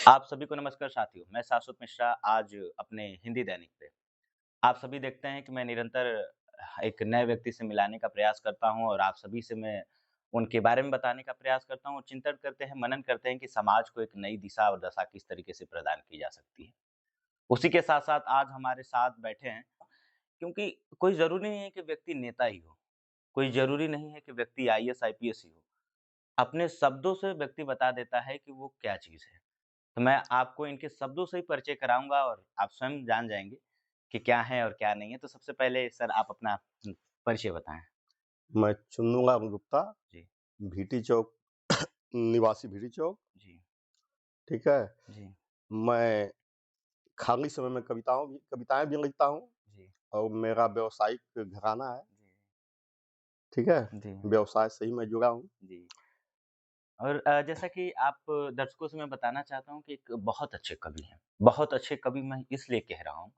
आप सभी को नमस्कार साथियों, मैं शाश्वत मिश्रा आज अपने हिंदी दैनिक पे। आप सभी देखते हैं कि मैं निरंतर एक नए व्यक्ति से मिलाने का प्रयास करता हूँ और आप सभी से मैं उनके बारे में बताने का प्रयास करता हूँ और चिंतन करते हैं, मनन करते हैं कि समाज को एक नई दिशा और दशा किस तरीके से प्रदान की जा सकती है। उसी के साथ-साथ आज हमारे साथ बैठे हैं क्योंकि कोई ज़रूरी नहीं है कि व्यक्ति नेता ही हो, कोई ज़रूरी नहीं है कि व्यक्ति आईएएस, आईपीएस ही हो। अपने शब्दों से व्यक्ति बता देता है कि वो क्या चीज़ है। तो मैं आपको इनके शब्दों से ही परिचय कराऊँगा और आप स्वयं जान जाएँगे कि क्या है और क्या नहीं है। तो सबसे पहले सर आप अपना परिचय बताएँ? मैं चुन्नूलाल गुप्ता, जी, भीटी चौक निवासी भीटी चौक, जी, ठीक है? जी, मैं खाली समय में कविताएँ भी लिखता हूँ जी, और मेरा व्यावसायिक घराना है, जी, ठीक है? जी, व्यवसाय से ही मैं जुड़ा हूँ। जी। और जैसा कि आप दर्शकों से मैं बताना चाहता हूँ कि एक बहुत अच्छे कवि हैं। बहुत अच्छे कवि मैं इसलिए कह रहा हूँ,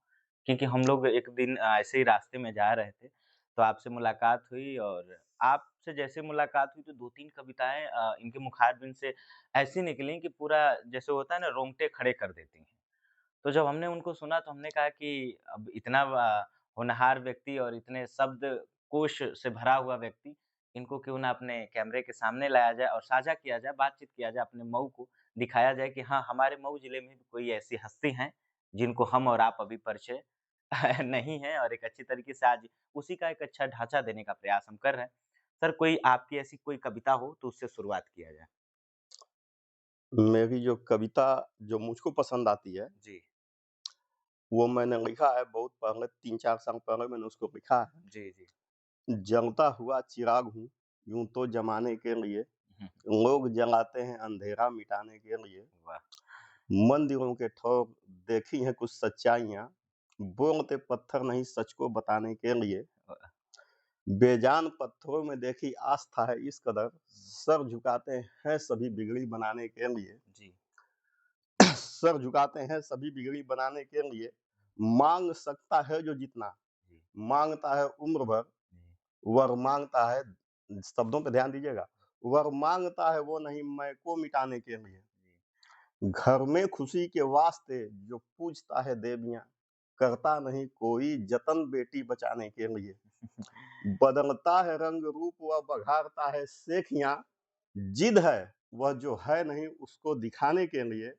क्योंकि हम लोग एक दिन ऐसे ही रास्ते में जा रहे थे, तो आपसे मुलाकात हुई और आपसे जैसे मुलाकात हुई तो 2-3 कविताएँ इनके मुखारबिन से ऐसी निकली कि पूरा जैसे होता है ना रोंगटे खड़े कर देती हैं। तो जब हमने उनको सुना तो हमने कहा कि अब इतना होनहार व्यक्ति और इतने शब्दकोश से भरा हुआ व्यक्ति, इनको क्यों ना अपने कैमरे के सामने लाया जाए और साझा किया जाए, बातचीत किया जाए, अपने मऊ को दिखाया जाए कि हाँ, हमारे मऊ जिले में भी कोई ऐसी हस्ती हैं, जिनको हम और आप अभी परिचय नहीं है और एक अच्छी तरीके से आज उसी का एक अच्छा ढाँचा देने का प्रयास हम कर रहे हैं। सर कोई आपकी ऐसी कोई कविता हो तो उससे शुरुआत किया जाए। मेरी जो कविता जो मुझको पसंद आती है, जी। वो मैंने लिखा है बहुत पहले 3-4 साल पहले मैंने उसको लिखा है। जी, जी। जलता हुआ चिराग हूँ, यूँ तो ज़माने के लिए, हुँ, लोग जलाते हैं अंधेरा मिटाने के लिए। वाह! मंदिरों के ठोर देखी हैं कुछ सच्चाइयाँ, बोलते पत्थर नहीं सच को बताने के लिए। वाह! बेजान पत्थरों में देखी आस्था है इस कदर, सर झुकाते हैं सभी बिगड़ी बनाने के लिए। जी। सर झुकाते हैं सभी बिगड़ी बनाने के लिए। माँग सकता है जो जितना, जी, माँगता है उम्र भर, जी, वर माँगता है शब्दों पे ध्यान दीजिएगा, वर माँगता है वो नहीं मैं को मिटाने के लिए। जी। घर में खुशी के वास्ते जो पूजता है देवियाँ, करता नहीं कोई जतन बेटी बचाने के लिए। बदलता है रंग रूप व बघारता है सेखियाँ, जिद है वह जो है नहीं उसको दिखाने के लिए।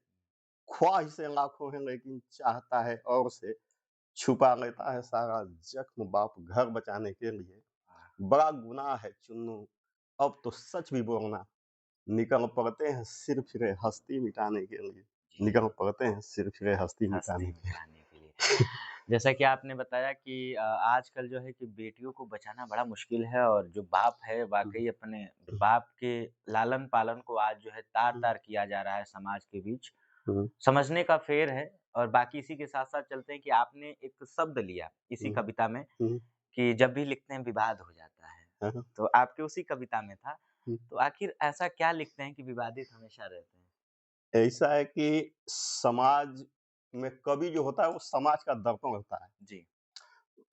ख्वाहिशें लाखों हैं लेकिन चाहता है और से, छुपा लेता है सारा जख्म बाप घर बचाने के लिए। हाँ, बड़ा गुनाह है चुन्नू, अब तो सच भी बोलना, निकल पड़ते हैं सिर फिरे हस्ती मिटाने के लिए। जी, निकल पड़ते हैं सिर फिरे हस्ती हँसते मिटाने के मिटाने के लिए। जैसा कि आपने बताया कि आजकल जो है कि बेटियों को बचाना बड़ा मुश्किल है और जो बाप है वाक़ई अपने बाप के लालन-पालन को आज जो है तार-तार किया जा रहा है समाज के बीच। लिए। समझने का फ़ेर है और बाकी इसी के साथ-साथ चलते हैं कि आपने एक शब्द लिया इसी हुँ, कविता में हुँ, कि जब भी लिखते हैं विवाद हो जाता है। हाँ, हाँ, तो आपके उसी कविता में था। हुँ। तो आखिर ऐसा क्या लिखते हैं कि विवादित हमेशा रहते हैं? ऐसा है कि समाज में कवि जो होता है वो समाज का दर्पण होता है। जी।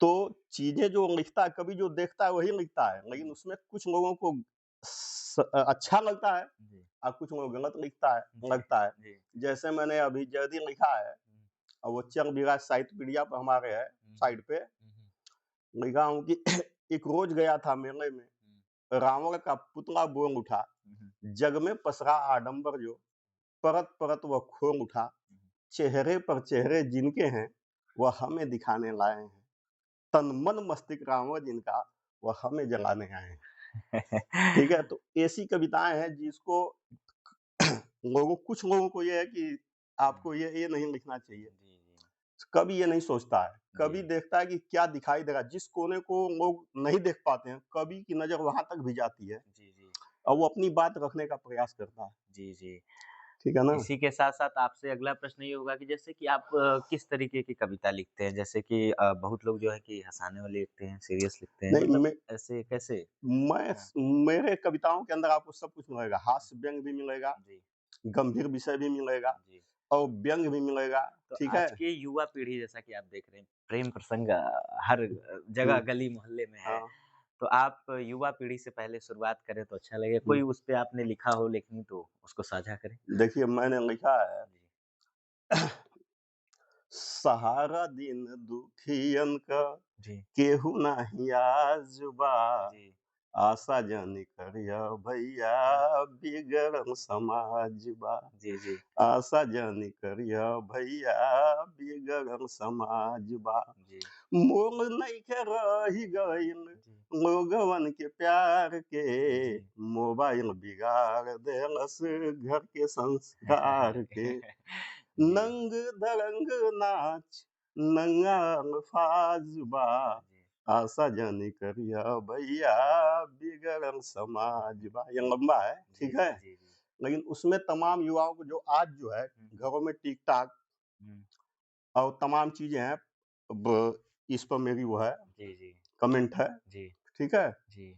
तो चीज़ें जो लिखता है, कवि जो देखता है वही लिखता है, लेकिन जी, उसमें कुछ लोगों को अच्छा लगता है जी, और कुछ लोग गलत लिखता है जी, लगता है। जी। जैसे मैंने अभी जयदीप लिखा है हुँ, और वो चल भी रहा है साहित्यपीडिया पे हमारे है, हुँ, हुँ, साइट पे, हुँ, हुँ, लिखा हूँ कि एक रोज गया था मेले में, हुँ, रावण का पुतला बोल उठा, हुँ, हुँ, जग में पसरा आडंबर जो, परत-परत वह खोल उठा, हुँ, चेहरे पर चेहरे जिनके हैं, वह हमें दिखाने लाए हैं। तन मन मस्तिष्क रावण जिनका, वह हमें जलाने आए हैं। ठीक है? तो ऐसी कविताएँ हैं जिसको कुछ लोगों को ये है कि हुँ, आपको ये नहीं लिखना चाहिए। जी, जी, कवि ये नहीं सोचता है। जी, कवि देखता है कि क्या दिखाई दे रहा है, जिस कोने को लोग नहीं देख पाते हैं, कवि की नज़र वहाँ तक भी जाती है जी, जी, और वो अपनी बात रखने का प्रयास करता है। जी, जी। ठीक है ना? इसी के साथ-साथ आपसे अगला प्रश्न ये होगा कि जैसे कि आप किस तरीके की कविता लिखते हैं? जैसे कि बहुत लोग जो है कि हँसाने वाली लिखते हैं, सीरियस लिखते हैं, नहीं मतलब मैं ऐसे कैसे? मैं हाँ, स मेरे कविताओं के अंदर आपको सब कुछ मिलेगा। हास्य व्यंग्य भी मिलेगा, जी, गंभीर विषय भी मिलेगा जी। और व्यंग्य भी मिलेगा। तो ठीक है? आज की युवा पीढ़ी जैसा कि आप देख रहे हैं, प्रेम प्रसंग हर जगह हुँ, गली मोहल्ले में है। हाँ। तो आप युवा पीढ़ी से पहले शुरुआत करें तो अच्छा लगेगा। हुँ। कोई उस पे आपने लिखा हो लेखनी तो उसको साझा करें? देखिए मैंने लिखा है जी, सहारा दिन दुखियन का जी, केहू नाही आजुबा, जी। आशा जानी करिया भैया बिगड़ल समाज बा। जी, जी, आशा जानी करिया भैया बिगड़ल समाज बा। जी, मोल नइखे रही गइल जी, लोगवन के प्यार के, जी। मोबाइल बिगाड़ देलस घर के संस्कार के। जी, नंग धड़ंग नाच नंगा अल्फाज बा, जी। आशा जानी करिया भैया बिगड़ल समाज बा। ये लंबा है, जी, ठीक है? जी, जी। लेकिन उसमें तमाम युवाओं को जो आज जो है हुँ, हुँ, घरों में टिक-टाक हुँ। और तमाम चीज़ें हैं, अब इस पर मेरी वो है, जी, जी, कमेंट है, जी, ठीक है? जी।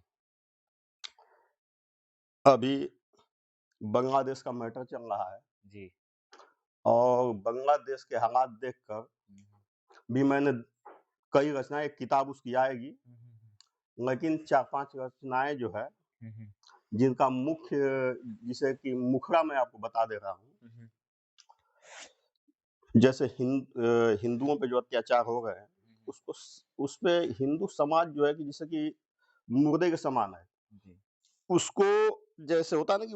अभी बांग्लादेश का मैटर चल रहा है जी। और बांग्लादेश के हालात देखकर हुँ, हुँ। भी मैंने कई रचनाएँ, एक किताब उसकी आएगी, हुँ, हुँ, हुँ। लेकिन 4-5 रचनाएँ जो है, हुँ, हुँ। जिनका मुख्य जिसे कि मुखड़ा मैं आपको बता दे रहा हूँ। हुँ, हुँ। जैसे हिंदुओं पे जो अत्याचार हो रहे हैं, हुँ, हुँ। उसको उसपे हिंदू समाज जो है कि जैसे कि मुर्दे के समान है। जी। उसको जैसे होता है ना कि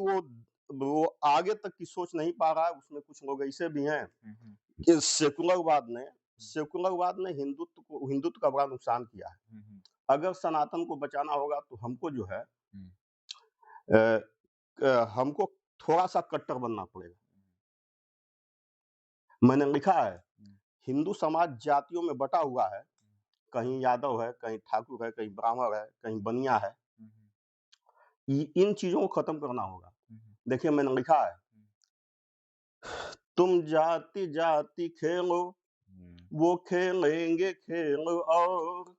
वो आगे तक की सोच नहीं पा रहा है, उसमें कुछ लोग ऐसे भी हैं हुँ, हुँ। कि सेकुलरवाद ने हुँ, सेकुलरवाद ने हिंदुत्व का बड़ा नुकसान किया है। हुँ, हुँ। अगर सनातन को बचाना होगा तो हमको जो है हुँ, अ, हमको थोड़ा-सा कट्टर बनना पड़ेगा। मैंने लिखा है, हुँ, हिंदू समाज जातियों में बँटा हुआ है, हुँ, कहीं यादव है, कहीं ठाकुर है, कहीं ब्राह्मण है, कहीं बनिया है। हुँ, हुँ, इन चीज़ों को खत्म करना होगा। हुँ, हुँ, देखिए मैंने लिखा है, हुँ, तुम जाति-जाति खेलो, हुँ। वो खेलेंगे खेल और,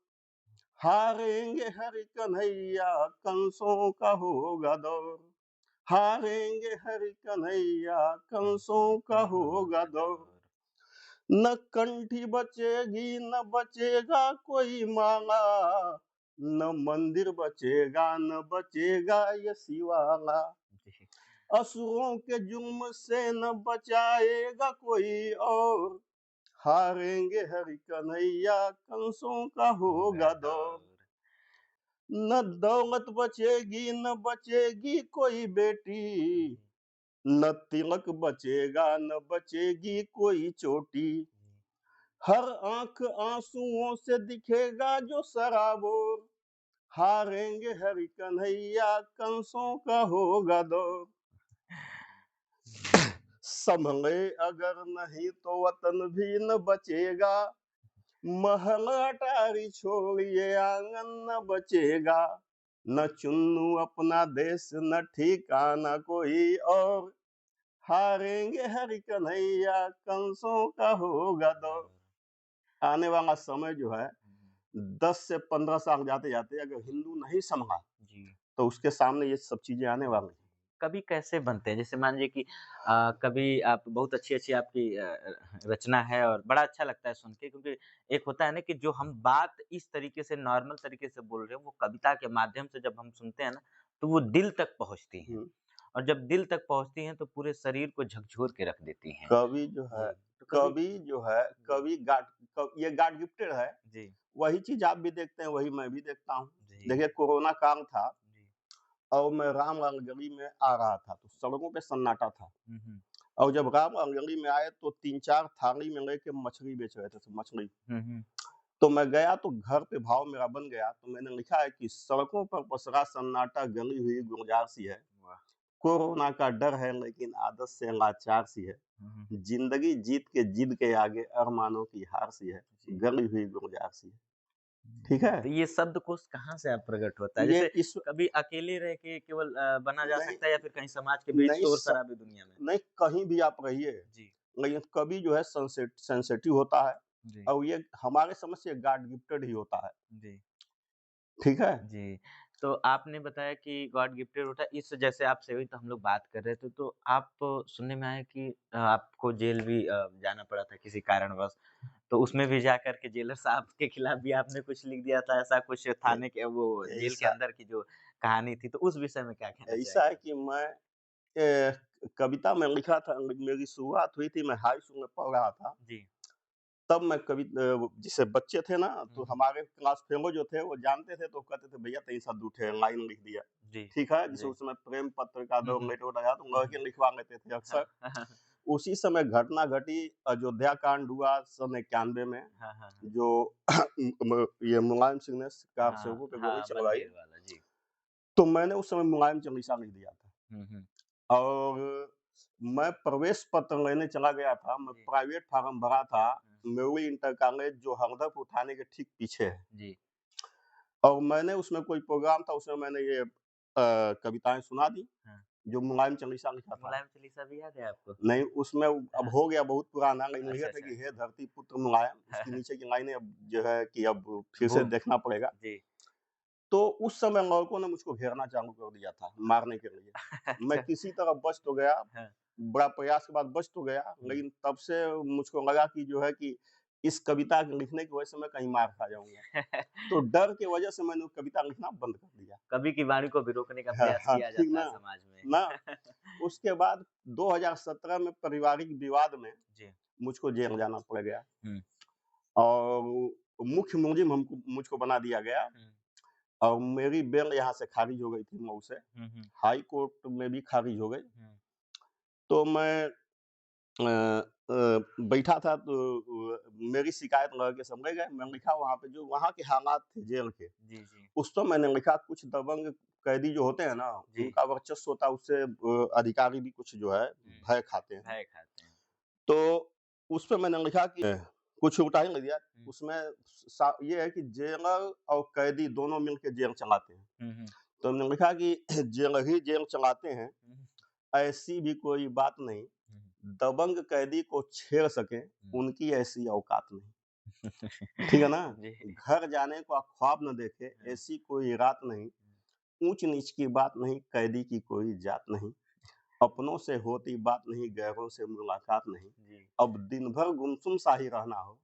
हारेंगे हरि कन्हैया कंसों का होगा दौर। हारेंगे हरि कन्हैया कंसों का का होगा होगा दौर। दौर। न कंठी बचेगी न बचेगा कोई माला, न मंदिर बचेगा न बचेगा ये शिवाला। जी। असुरों के जुल्म से न बचाएगा कोई और, हारेंगे हरि कन्हैया कंसों का होगा होगा दौर। दौर। न दौलत बचेगी न बचेगी कोई बेटी, जी, न तिलक बचेगा न बचेगी कोई चोटी। जी। हर आंख आंसुओं से दिखेगा जो सराबोर, हारेंगे हरि कन्हैया कंसों का होगा दौर। संभले अगर नहीं तो वतन भी न बचेगा, महल अटारी छोड़िए आंगन न बचेगा। न चुन्नू अपना देश न ठिकाना कोई और, हारेंगे हरि कन्हैया कंसों का होगा होगा दौर। दौर। आने वाला समय जो है हुँ, हुँ। 10 से 15 साल जाते-जाते अगर हिंदू नहीं संभला, जी। तो उसके सामने ये सब चीज़ें आने वाली हैं। कभी कैसे बनते हैं? जैसे मान लीजिए कि कभी आप बहुत अच्छी-अच्छी आपकी रचना है और बड़ा अच्छा लगता है सुन के क्योंकि एक होता है ना कि जो हम बात इस तरीके से नॉर्मल तरीके से बोल रहे हैं, वो कविता के माध्यम से जब हम सुनते हैं ना, तो वो दिल तक पहुँचती हैं हुँ, और जब दिल तक पहुँचती हैं, तो पूरे शरीर को झकझोर के रख देती हैं। कवि जो है जी, तो कभी कवि जो है जी, कवि गॉड ये गॉड गिफ्टेड है। जी, वही चीज़ आप भी देखते हैं, वही मैं भी देखता हूँ। जी, देखिए कोरोना काल था जी। और मैं रामलाल गली में आ रहा था, तो सड़कों पे सन्नाटा था। हुँ, हुँ। और जब रामलाल गली में आए तो 3-4 थाली में लेके मछली बेच रहे थे, मछली। हुँ, हुँ। तो मैं गया तो घर पे भाव मेरा बन गया, तो मैंने लिखा है कि सड़कों पर पसरा सन्नाटा गली हुई गुलजार सी है। वाह! कोरोना का डर है लेकिन आदत से लाचार सी है। हुँ, हुँ। जिंदगी जीत के जिद के आगे अरमानों की हार सी है। जी। गली हुई गुलजार सी है। ठीक है? तो ये शब्दकोश कहाँ से आप प्रकट होता है? ये जैसे इस कभी अकेले रह के केवल बना जा नहीं सकता है या फिर कहीं समाज के बीच नहीं शोर-शराबे दुनिया में? नहीं कहीं भी आप रहिए, जी, लेकिन कभी जो है सेंसिटिव होता है जी, और ये हमारे समझ से गॉड गिफ्टेड ही होता है। जी, ठीक है? जी। तो आपने बताया कि गॉड गिफ्टेड होता है, इस जैसे आपसे अभी तो हम लोग बात कर रहे थे, तो आप सुनने में आया कि आपको जेल भी जाना पड़ा था किसी कारणवश, तो उसमें भी जाकर के जेलर साहब के खिलाफ भी आपने कुछ लिख दिया था, ऐसा कुछ ए थाने के वो जेल के ऐसा अंदर की जो कहानी थी, तो उस विषय में क्या कहना ऐसा है चाहेंगे? कि मैं कविता मैं लिखा था, मेरी शुरुआत हुई थी, मैं हाई स्कूल में पढ़ रहा था। जी। तब मैं जैसे बच्चे थे ना, हुँ, तो हुँ। हमारे क्लास फेलो जो थे, वो जानते थे, तो कहते थे, "भैया तेरी साथ 2 ठे लाइन लिख दिया।" जी, ठीक है? जैसे जी। उस समय प्रेम पत्र का हुँ, दौर हुँ। लेटर आया, तो हुँ, हुँ। लड़के लिखवा लेते थे हाँ। अक्सर। उसी समय घटना घटी, अयोध्या कांड हुआ सन 91 में, हाँ, हाँ, हाँ। जो ये मुलायम सिंह ने कार हाँ, सेवकों पे गोली हाँ, चलवाई। बलबीर वाला, जी। तो मैंने उस समय मुलायम चालीसा लिख दिया था। हुँ, हुँ। और मैं प्रवेश पत्र लेने चला गया था, मैं जी। प्राइवेट फार्म भरा था, हुँ, मेउली इंटर कॉलेज जो हरदप थाने के ठीक पीछे है। जी। और मैंने उसमें कोई प्रोग्राम था, उसमें मैंने ये कविताएँ सुना दी, हाँ। जो मुलायम चालीसा लिखा था। मुलायम चालीसा भी याद है आपको? नहीं, उसमें अब हाँ। हो गया बहुत पुराना, लेकिन अच्छा, लिखा था अच्छा। कि हे धरती पुत्र मुलायम, उसके नीचे की लाइनें अब जो है कि अब फिर से भूप देखना पड़ेगा। जी। तो उस समय लड़कों ने मुझको घेरना चालू कर दिया था, मारने के लिए। मैं अच्छा। किसी तरह बच तो गया, हाँ। बड़ा प्रयास के बाद बच तो गया, हुँ। लेकिन तब से मुझको लगा कि जो है कि इस कविता के लिखने की वजह से मैं कहीं मार खा जाऊँगा। तो डर की वजह से मैंने वो कविता लिखना बंद कर दिया। कवि की वाणी को भी रोकने का हाँ, प्रयास हाँ, किया ठीक जाता है ना? समाज में। ना उसके बाद 2017 में पारिवारिक विवाद में जी। मुझको जेल जाना पड़ गया हुँ, और मुख्य मुलज़िम मुझको बना दिया गया हुँ, और मेरी बेल यहाँ से खारिज हो गई थी मऊ से। हुँ, हुँ, हाई कोर्ट में भी खारिज हो गई। हुँ। तो मैं बैठा था, तो मेरी शिकायत लड़के सब ले गए। मैं लिखा वहाँ पे जो वहाँ के हालात थे जेल के, जी, जी, उस पर मैंने लिखा कुछ दबंग कैदी जो होते हैं ना, जी। उनका वर्चस्व होता है, उससे अधिकारी भी कुछ जो है हुँ, भय खाते हैं। भय खाते हैं। तो उस पे मैंने लिखा कि कुछ उल्टा ही लिख दिया। हुँ, उसमें ये है कि जेलर और कैदी दोनों मिलके जेल चलाते हैं। हुँ, हुँ, तो हमने लिखा कि जेलर ही जेल चलाते हैं, हुँ, ऐसी भी कोई बात नहीं, हुँ, दबंग कैदी को छेड़ सके, हुँ। उनकी ऐसी औकात नहीं। ठीक है ना? जी। घर जाने का ख्वाब न देखे, हाँ, ऐसी कोई रात नहीं, हुँ, ऊँच-नीच की बात नहीं, कैदी की कोई जात नहीं, अपनों से होती बात नहीं, गैरों से मुलाकात नहीं, जी, अब दिन भर गुमसुम सा ही रहना हो,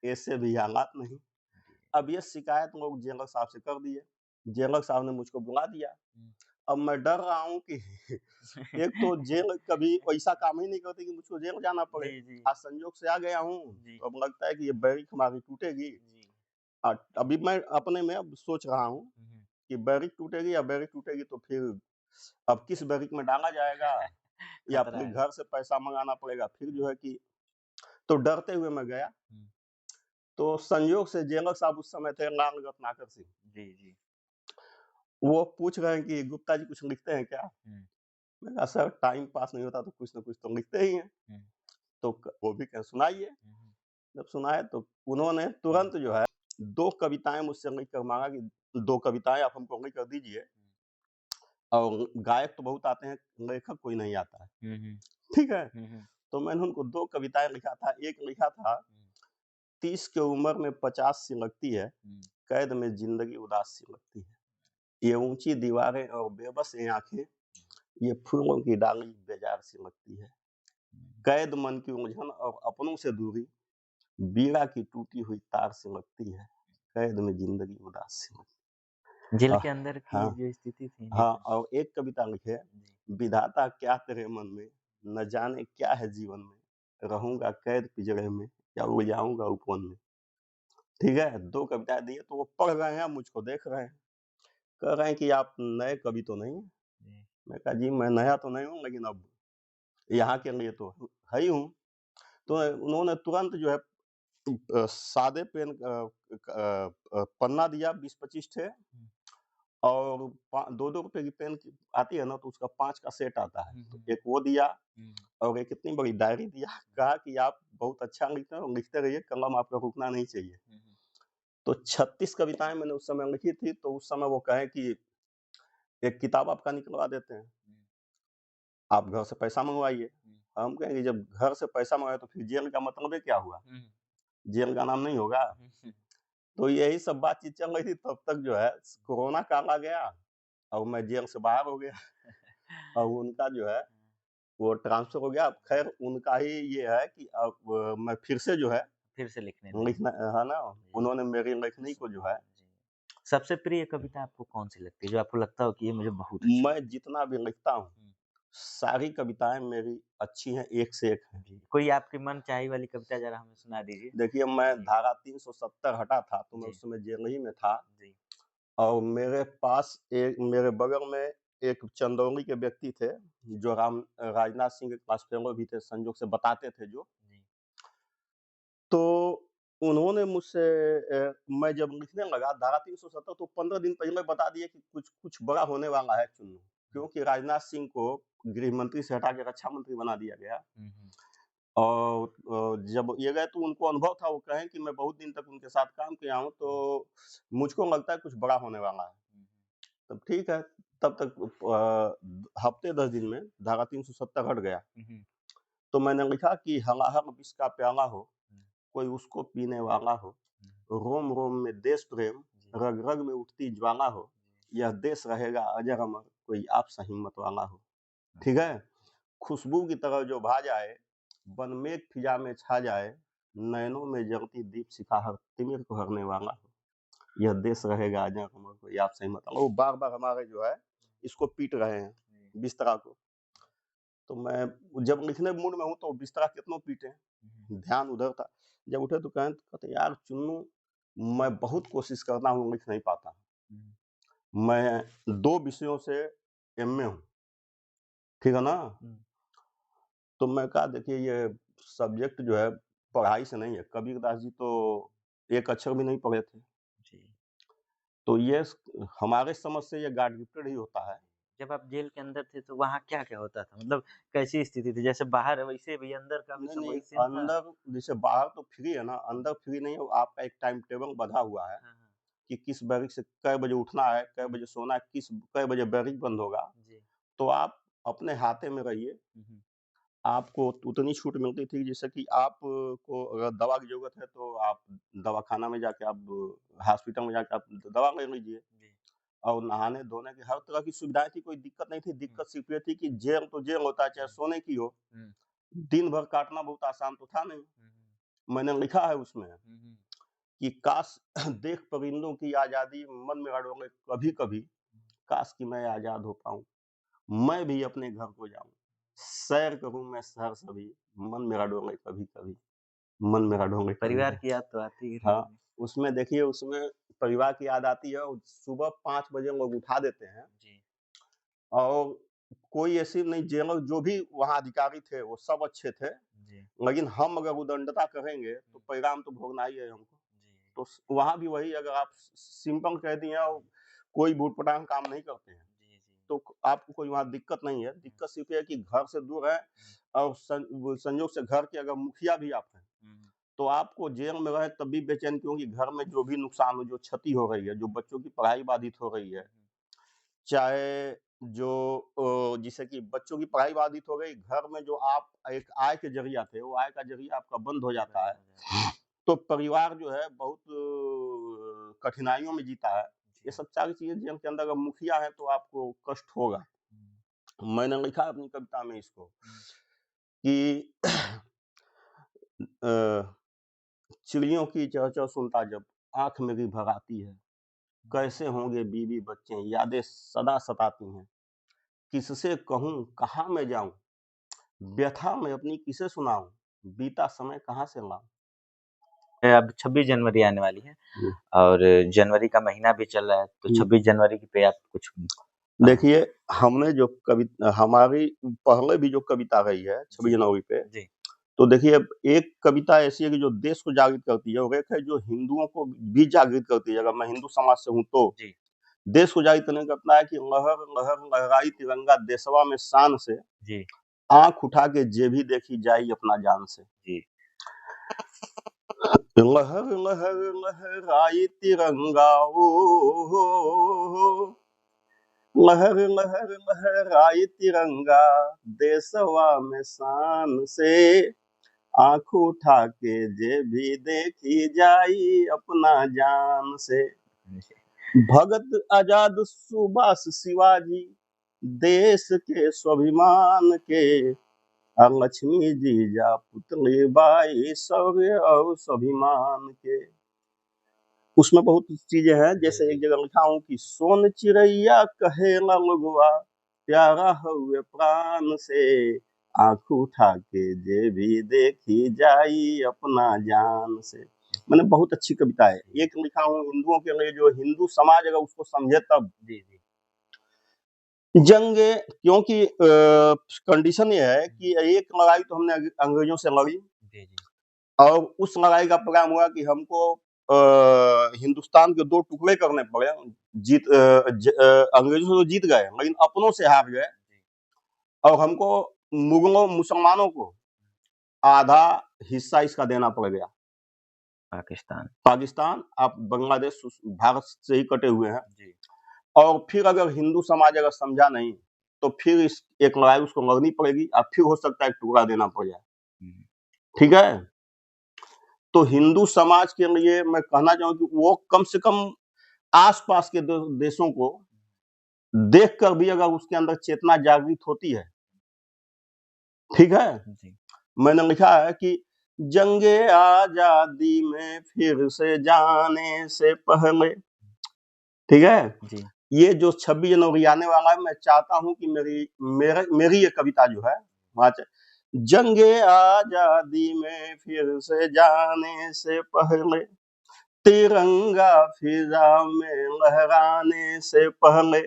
ऐसे भी हालात नहीं। जी। अब ये शिकायत लोग जेलर साहब से कर दिए। जेलर साहब ने मुझको बुला दिया। हुँ। अब मैं डर रहा हूँ कि एक तो जेल कभी वैसा काम ही नहीं करती कि मुझको जेल जाना पड़े। जी, जी, आज संजोग से आ गया हूँ, जी, तो अब लगता है कि ये बैरिक हमारी टूटेगी। जी। अभी मैं अपने में अब सोच रहा हूँ हुँ, हुँ। कि बैरिक टूटेगी, या बैरिक टूटेगी तो फिर अब किस बैरिक में डाला जाएगा, या खतरा फिर है। घर से पैसा मँगाना पड़ेगा। फिर जो है कि तो डरते हुए मैं गया। हुँ, तो संयोग से जेलर साहब उस समय थे लाल रत्नाकर सिंह। जी, जी। वो पूछ रहे हैं कि गुप्ता जी कुछ लिखते हैं क्या? हुँ, मैंने कहा सर टाइम पास नहीं होता तो कुछ न कुछ तो लिखते ही हैं। हुँ, तो वो भी कहें सुनाइए। हुँ, हुँ, जब सुनाए तो उन्होंने हुँ, तुरंत जो है 2 कविताएँ मुझसे लिख कर माँगा कि 2 कविताएँ आप हमको लिख कर दीजिए, और गायक तो बहुत आते हैं, लेखक कोई नहीं आता है। हुँ, हुँ, ठीक है? हुँ, हुँ, तो मैंने उनको 2 कविताएँ लिखा था। एक लिखा था, हुँ, 30 की उम्र में 50 सी लगती है, हुँ, कैद में ज़िंदगी उदास सी लगती है। ये ऊँची दीवारें और बेबस ये आँखें, ये फूलों की डाली बेजार सी लगती है। हुँ। कैद मन की उलझन और अपनों से दूरी, बीड़ा की टूटी हुई तार से लगती है, कैद में ज़िंदगी उदास सी लगती जेल है। के अंदर की हाँ, जो स्थिति थी जी, हाँ, और एक कविता लिखी है, जी। विधाता क्या तेरे मन में, न जाने क्या है जीवन में, रहूँगा कैद पिंजड़े में या उड़ जाऊँगा उपवन में। ठीक है? 2 कविताएँ दी है, तो वो पढ़ रहे हैं, मुझको देख रहे हैं, कह रहे हैं कि आप नए कवि तो नहीं हैं? जी। मैं कहा जी मैं नया तो नहीं हूँ, लेकिन अब यहाँ के लिए तो है ही हूँ। तो उन्होंने तुरंत जो है सादे पेन पन्ना दिया 20-25 ठे, हुँ, और पा ₹2-2 की पेन की आती है ना, तो उसका 5 का सेट आता है। हुँ, तो हुँ, एक वो दिया हुँ, और एक इतनी बड़ी डायरी दिया, कहा कि आप बहुत अच्छा लिखते हैं और लिखते रहिए, कलम आपका रुकना नहीं चाहिए। हुँ, हुँ, तो 36 कविताएँ मैंने उस समय लिखी थी, तो उस समय वो कहे कि एक किताब आपका निकलवा देते हैं, हुँ, आप घर से पैसा मँगवाइए। हुँ, हम कहेंगे जब घर से पैसा मँगाए तो फिर जेल का मतलब ही क्या हुआ? हुँ, जेल का नाम नहीं होगा। हुँ, हुँ, तो यही सब बातचीत चल रही थी, तब तक जो है कोरोना काल आ गया और मैं जेल से बाहर हो गया और उनका जो है वो ट्रांसफ़र हो गया। अब ख़ैर उनका ही ये है कि अब मैं फिर से जो है फिर से लिखने लगे। लिखना है ना, जी, उन्होंने मेरी लेखनी को जो है, जी। सबसे प्रिय कविता आपको कौन-सी लगती है, जो आपको लगता हो कि ये मुझे बहुत अच्छी मैं लगती जितना भी लिखता हूँ, है? हुँ, सारी कविताएँ मेरी अच्छी हैं, एक से एक हैं। जी, कोई आपकी मनचाही वाली कविता ज़रा हमें सुना दीजिए? देखिए मैं जी, धारा 370 हटा था, तो मैं जी, उस समय जेल ही में था जी, और मेरे पास मेरे बगल में एक चंदौली के व्यक्ति थे, जो राजनाथ सिंह के क्लास फेलो भी थे, संजोग से बताते थे जो। जी, तो उन्होंने मुझसे मैं जब लिखने लगा धारा 370 तो 15 दिन पहले बता दिए कि कुछ बड़ा होने वाला है चुन्नू, हुँ, क्योंकि राजनाथ सिंह को गृह मंत्री से हटा के रक्षा मंत्री बना दिया गया। हुँ, हुँ, और जब ये गए तो उनको अनुभव था, वो कहें कि मैं बहुत दिन तक उनके साथ काम किया हूँ, हुँ, तो मुझको लगता है कुछ बड़ा होने वाला है। हुँ, तब ठीक है, तब तक हफ्ते 10 दिन में धारा 370 हट गया। हुँ, हुँ, तो मैंने लिखा कि हलाहल विष का प्याला हो, हुँ, कोई उसको पीने वाला हो, हुँ, रोम रोम में देश प्रेम, जी, रग रग में उठती ज्वाला हो, जी, यह देश रहेगा अजर अमर, कोई आपसा हिम्मत वाला हो। हुँ, ठीक है? खुशबू की तरह जो भा जाए, बन मेघ फिजा में छा जाए, नैनों में जलती दीप शिखा हर तिमिर को हरने वाला हो, यह देश रहेगा अजर अमर, कोई आपसा हिम्मत वाला हो। वो बार-बार हमारे जो है, इसको पीट रहे हैं, जी, बिस्तरा को। तो मैं जब लिखने मूड में हूँ तो बिस्तरा कितनों पीटे, हुँ, हुँ, ध्यान उधर था। जब उठे तो कहते यार चुन्नू, मैं बहुत कोशिश करता हूँ, लिख नहीं पाता। हुँ, मैं 2 विषयों से एमए हूँ, ठीक है ना? हुँ, तो मैं कहा देखिए ये सब्जेक्ट जो है पढ़ाई से नहीं है। कबीरदास जी तो एक अक्षर भी नहीं पढ़े थे। जी। तो ये हमारे समझ से ये गॉड गिफ्टेड ही होता है। जब आप जेल के अंदर थे तो वहाँ क्या-क्या होता था? मतलब कैसी स्थिति थी? जैसे बाहर है वैसे भी अंदर का भी नहीं, सब नहीं, वही सेम था? अंदर जैसे बाहर तो फ्री है ना, हुँ, अंदर फ्री नहीं है, आपका एक टाइम टेबल बँधा हुआ है। हाँ, हाँ, कि किस बैरिक से कै बजे उठना है, कै हुँ, बजे सोना है, कै बजे बैरिक बंद होगा। जी, तो आप अपने हाथे में रहिए। हुँ, हुँ, आपको उतनी छूट मिलती थी जैसे कि आप को अगर दवा की ज़रूरत है तो आप दवाखाना में जाके आप हॉस्पिटल में जाके आप दवा ले लीजिए। जी, और नहाने-धोने की हर तरह की सुविधाएँ थी, कोई दिक्कत नहीं थी। हुँ, दिक्कत सिर्फ़ ये थी कि जेल तो जेल होता है, चाहे हुँ, सोने की हो। हुँ, दिन भर काटना बहुत आसान तो था नहीं। हुँ, हुँ, मैंने लिखा है उसमें हुँ, हुँ, कि काश देख परिंदों की आज़ादी मन में अड़ोले कभी-कभी, काश कि मैं आज़ाद हो पाऊँ। मैं भी अपने घर को जाऊँ, सैर करूँ मैं शहर सभी, मन मेरा डोले कभी-कभी, मन मेरा डोले परिवार कभी-कभी। की याद तो आती ही हाँ, रहेगी। उसमें देखिए उसमें परिवार की याद आती है और सुबह 5 बजे लोग उठा देते हैं जी, और कोई ऐसी नहीं जेलर जो भी वहाँ अधिकारी थे, वो सब अच्छे थे, जी, लेकिन हम अगर उदंडता करेंगे, तो हुँ, परिणाम तो भोगना ही है हमको। जी, तो स वहाँ भी वही अगर आप सिंपल कह दिए और कोई ऊट-पटांग काम नहीं करते हैं। जी, जी, तो आपको कोई वहाँ दिक्कत नहीं है। हुँ, दिक्कत सिर्फ़ ये है कि घर से दूर है हुँ, और संयोग से घर के अगर मुखिया भी आप हैं, हुँ, तो आपको जेल में रहे तब भी बेचैन क्योंकि घर में जो भी नुकसान हो, जो क्षति हो रही है, जो बच्चों की पढ़ाई बाधित हो रही है, हुँ, हुँ, चाहे जो जिससे कि बच्चों की पढ़ाई बाधित हो गई, घर में जो आप एक आय के ज़रिया थे, वो आय का ज़रिया आपका बंद हो जाता बंद है। हो जाता है। तो परिवार जो है बहुत कठिनाइयों में जीता है। ये जी, सब सारी चीज़ें जेल के अंदर अगर मुखिया है तो आपको कष्ट होगा। हुँ, मैंने लिखा अपनी कविता में इसको हुँ, कि चिड़ियों की चहचह सुनता जब आँख मेरी भर आती है, हुँ, कैसे होंगे बीवी बच्चे यादें सदा सताती हैं। किससे कहूँ कहाँ मैं जाऊँ, व्यथा मैं अपनी किसे सुनाऊँ, बीता समय कहाँ से लाऊँ। अब 26 जनवरी आने वाली है हुँ, और जनवरी का महीना भी चल रहा है, तो हुँ। 26 जनवरी पे आप कुछ देखिए, हमने जो हमारी पहले भी जो कविता रही है 26 जी, जनवरी पे, जी, तो देखिए एक कविता ऐसी है कि जो देश को जागृत करती है और एक है जो हिंदुओं को भी जागृत करती है। अगर मैं हिंदू समाज से हूँ तो, जी, देश को जागृत करने का अपना है कि लहर लहर लहराई तिरंगा देशवा में शान से, जी, आँख उठा के जे भी देखी जाई अपना जान से। जी, लहर लहर लहराई तिरंगा ओ, लहर लहर लहराई तिरंगा देशवा में शान से, आँख उठा के जे भी देखी जाई अपना जान से। जी, भगत आजाद सुभाष शिवाजी देश के स्वाभिमान के, लक्ष्मी जी जा पुतली बाई शौर्य और स्वाभिमान के। उसमें बहुत चीजें हैं, जी, जैसे जी, एक जगह लिखा हूँ कि सोन चिड़ैया कहेला लोगवा, प्यारा हुए प्राण से, आँख उठा के जे भी देखी जाई अपना जान से। मैंने बहुत अच्छी कविता है। एक लिखा हूँ हिंदुओं के लिए, जो हिंदू समाज अगर उसको समझे तब। जी, जी। जंगे, क्योंकि कंडीशन ये है कि एक लड़ाई तो हमने अंग्रेजों से लड़ी, जी, जी। और उस लड़ाई का परिणाम हुआ कि हमको हिंदुस्तान के 2 टुकड़े करने पड़े। अंग्रेजों से तो जीत गए, लेकिन अपनों से हार गए, और हमको मुगलों मुसलमानों को आधा हिस्सा इसका देना पड़ गया। पाकिस्तान। पाकिस्तान, आप बांग्लादेश भारत से ही कटे हुए हैं। जी। और फिर अगर हिंदू समाज अगर समझा नहीं, तो फिर इस एक लड़ाई उसको लड़नी पड़ेगी, और फिर हो सकता है एक टुकड़ा देना पड़ जाए। हुँ। ठीक है? तो हिंदू समाज के लिए मैं कहना चाहूँ कि वो कम से कम आस-पास के देशों को देखकर भी अगर उसके अंदर चेतना जागृत होती है, ठीक है? जी। मैंने लिखा है कि जंगे आज़ादी में फिर से जाने से पहले, ठीक है? जी। ये जो 26 जनवरी आने वाला है, मैं चाहता हूँ कि मेरी ये कविता जो है, वहाँ से जंगे आज़ादी में फिर से जाने से पहले, तिरंगा फिजा में लहराने से पहले,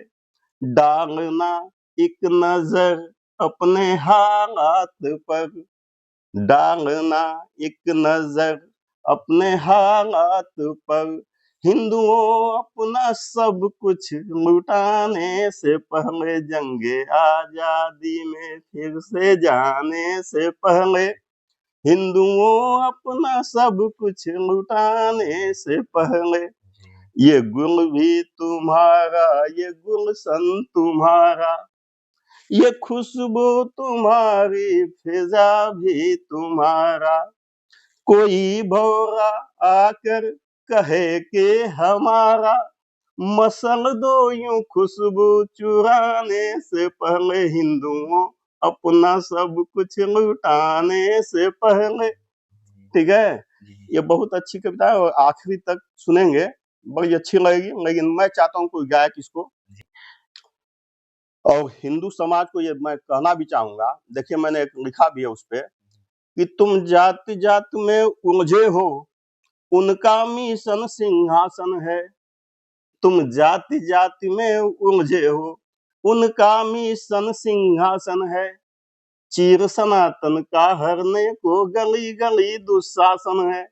डालना एक नजर अपने हालात पर, डालना एक नजर अपने हालात पर, हिंदुओं अपना सब कुछ लुटाने से पहले, जंगे आजादी में फिर से जाने से पहले, हिंदुओं अपना सब कुछ लुटाने से पहले, जी। ये गुल भी तुम्हारा, ये गुलशन तुम्हारा, ये खुशबू तुम्हारी, फिजा भी तुम्हारा, कोई भौरा आकर कहे कि हमारा, मसल दो यूं खुशबू चुराने से पहले, हिंदुओं अपना सब कुछ लुटाने से पहले। ठीक है? जी। ये बहुत अच्छी कविता है, और आखिरी तक सुनेंगे, बड़ी अच्छी लगेगी, लेकिन मैं चाहता हूँ कोई गायक इसको। और हिंदू समाज को ये मैं कहना भी चाहूंगा, देखिए मैंने एक लिखा भी है उस पे, कि तुम जाति जात में उलझे हो, उनका मिशन सिंहासन है, तुम जाति जाति में उलझे हो, उनका मिशन सिंहासन है, चीर सनातन का हरने को गली गली दुशासन है,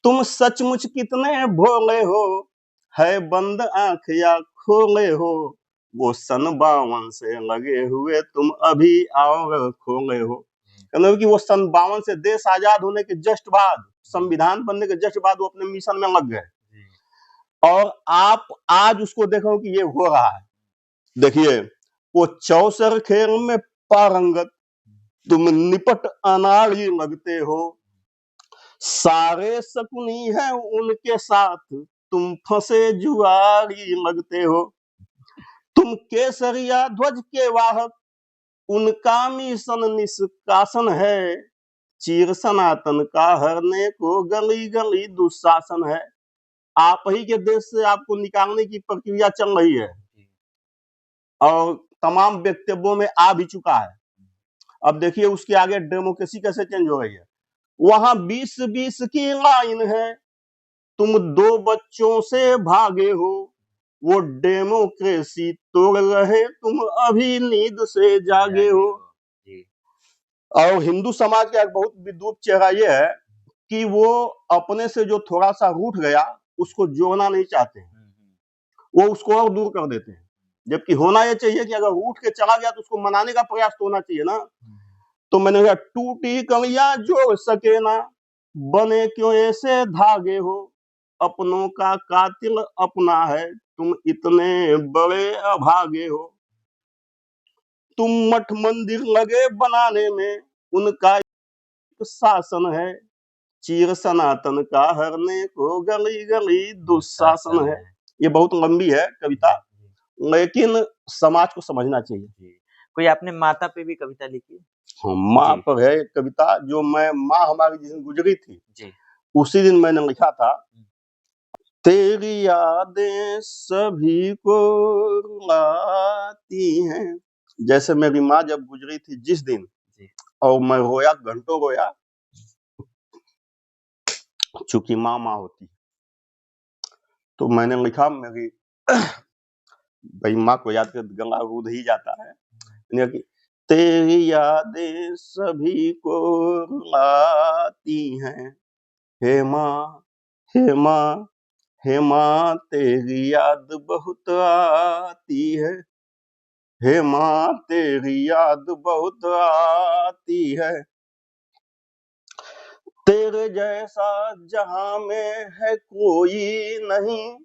तुम सचमुच कितने भोले हो, है बंद आंख या खोले हो, वो सन 52 से लगे हुए तुम अभी और खोले हो। मतलब कि वो सन 52 से देश आजाद होने के जस्ट बाद, संविधान बनने के जस्ट बाद वो अपने मिशन में लग गए, और आप आज उसको देखो कि ये हो रहा है। देखिए, वो चौसर खेल में पारंगत, तुम निपट अनाड़ी लगते हो, सारे शकुनी है उनके साथ, तुम फंसे जुआरी लगते हो, तुम केसरिया ध्वज के वाहक, उनका मिशन निष्कासन है, चीर सनातन का हरने को गली गली दुशासन है। आप ही के देश से आपको निकालने की प्रक्रिया चल रही है, और तमाम वक्तव्यों में आ भी चुका है। अब देखिए उसके आगे डेमोक्रेसी कैसे चेंज हो रही है। वहां 20-20 की लाइन है, तुम 2 बच्चों से भागे हो, वो डेमोक्रेसी तोड़ रहे, तुम अभी नींद से जागे हो। जी। और हिंदू समाज का एक बहुत विद्रूप चेहरा ये है कि वो अपने से जो थोड़ा सा रूठ गया, उसको जोड़ना नहीं चाहते हैं, वो उसको और दूर कर देते हैं। जबकि होना ये चाहिए कि अगर रूठ के चला गया तो उसको मनाने का प्रयास तो होना चाहिए ना। तो मैंने कहा, टूटी कलियां जोड़ सके ना, बने क्यों ऐसे धागे हो, अपनों का कातिल अपना है, तुम इतने बड़े अभागे हो, तुम मठ मंदिर लगे बनाने में, उनका एक शासन है, चीर सनातन का हरने को गली गली दुशासन है। ये बहुत लंबी है कविता, लेकिन समाज को समझना चाहिए। कोई आपने माता पे भी कविता लिखी है? हाँ, माँ जी। पर है एक कविता, जो मैं माँ हमारी जिस दिन गुजरी थी, जी। उसी दिन मैंने लिखा था। तेरी यादें सभी को रुलाती हैं। जैसे मेरी माँ जब गुजरी थी जिस दिन, जी। और मैं रोया, घंटों रोया, चूंकि माँ होती है। तो मैंने लिखा, मेरी भाई माँ को याद कर गंगा रूध ही जाता है। मैंने कहा कि तेरी यादें सभी को रुलाती हैं, हे माँ, हे माँ, हे माँ तेरी याद बहुत आती है, हे माँ तेरी याद बहुत आती है, तेरे जैसा जहां में है कोई नहीं,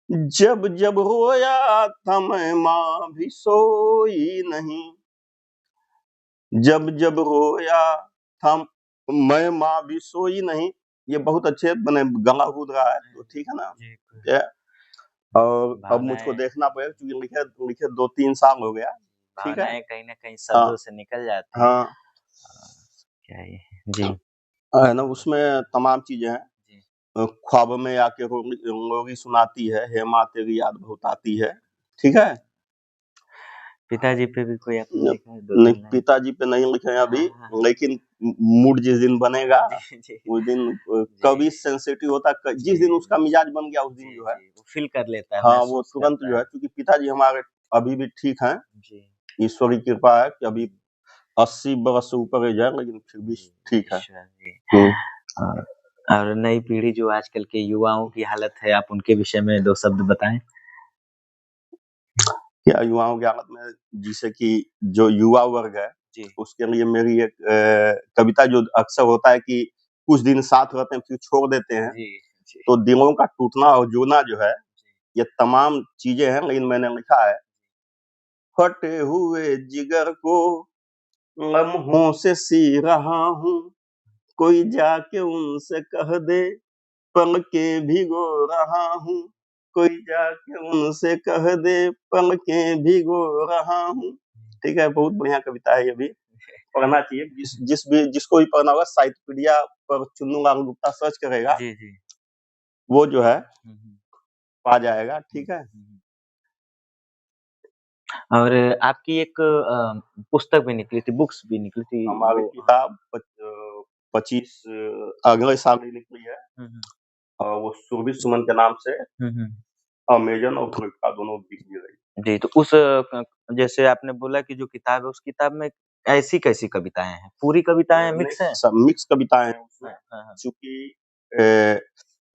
जब जब रोया था मैं माँ भी सोई नहीं, जब जब रोया था मैं माँ भी सोई नहीं। ये बहुत अच्छे बने, गला कूद रहा है, तो ठीक है ना। जी, ये और अब मुझको भावनाएँ देखना पड़ेगा क्योंकि लिखे लिखे 2-3 साल हो गया। ठीक है? भावनाएँ कहीं न कहीं हाँ, शब्दों से निकल जाती हैं। हाँ। क्या ये जी, है ना, उसमें तमाम चीज़ें हैं। जी। ख्वाब में आके लोरी सुनाती है, हे माँ तेरी याद बहुत आती है। ठीक है? पिताजी पे भी कोई आपने न लिखा है नहीं, 2-3 लाइन? पिताजी पे नहीं लिखे हैं हाँ, अभी, हाँ, हाँ। लेकिन मूड जिस दिन बनेगा, जी, जी। उस दिन जी, कवि सेंसिटिव होता है, जिस दिन जी, उसका मिजाज बन गया उस दिन जी, जो है, जी। वो फ़ील कर लेता है, हाँ, वो महसूस तुरंत जो करता है, है। क्योंकि पिताजी हमारे अभी भी ठीक हैं, जी। ईश्वर की कृपा है कि अभी हुँ, 80 बरस से ऊपर एज है, लेकिन फिर भी जी, ठीक है। ईश्वर जी। हुँ। और और नई पीढ़ी जो आजकल के युवाओं की हालत है, आप उनके विषय में 2 शब्द बताएँ? क्या युवाओं की हालत में, जिसे कि जो युवा वर्ग है, जी। उसके लिए मेरी एक कविता जो अक्सर होता है कि कुछ दिन साथ रहते हैं फिर छोड़ देते हैं, जी, जी, तो दिलों का टूटना और जुड़ना जो है, ये तमाम चीज़ें हैं, लेकिन मैंने लिखा है, फटे हुए जिगर को लम्हों से सी रहा हूँ, कोई जाके उनसे कह दे पलकें भिगो रहा हूँ, कोई जाके उनसे कह दे पलकें भिगो रहा हूँ। ठीक है, बहुत बढ़िया कविता है ये भी, पढ़ना चाहिए। जिसको भी पढ़ना होगा साहित्यपीडिया पर चुन्नू लाल गुप्ता सर्च करेगा, जी, जी। वो जो है हुँ, हुँ। पा जाएगा। हुँ, ठीक है? हुँ, हुँ। और आपकी एक पुस्तक भी निकली थी, बुक्स भी निकली थी हमारी वो किताब 25 अगले साल ही निकली है, हुँ, हुँ। और वो सुरभि सुमन के नाम से हुँ, हुँ। अमेज़न और फ्लिपकार्ट दोनों बिक भी रही है। जी, तो उस जैसे आपने बोला कि जो किताब है, उस किताब में ऐसी कैसी कविताएँ हैं? पूरी कविताएँ नहीं, मिक्स हैं? सब मिक्स कविताएँ हैं उसमें, हाँ, हाँ, हाँ। चूँकि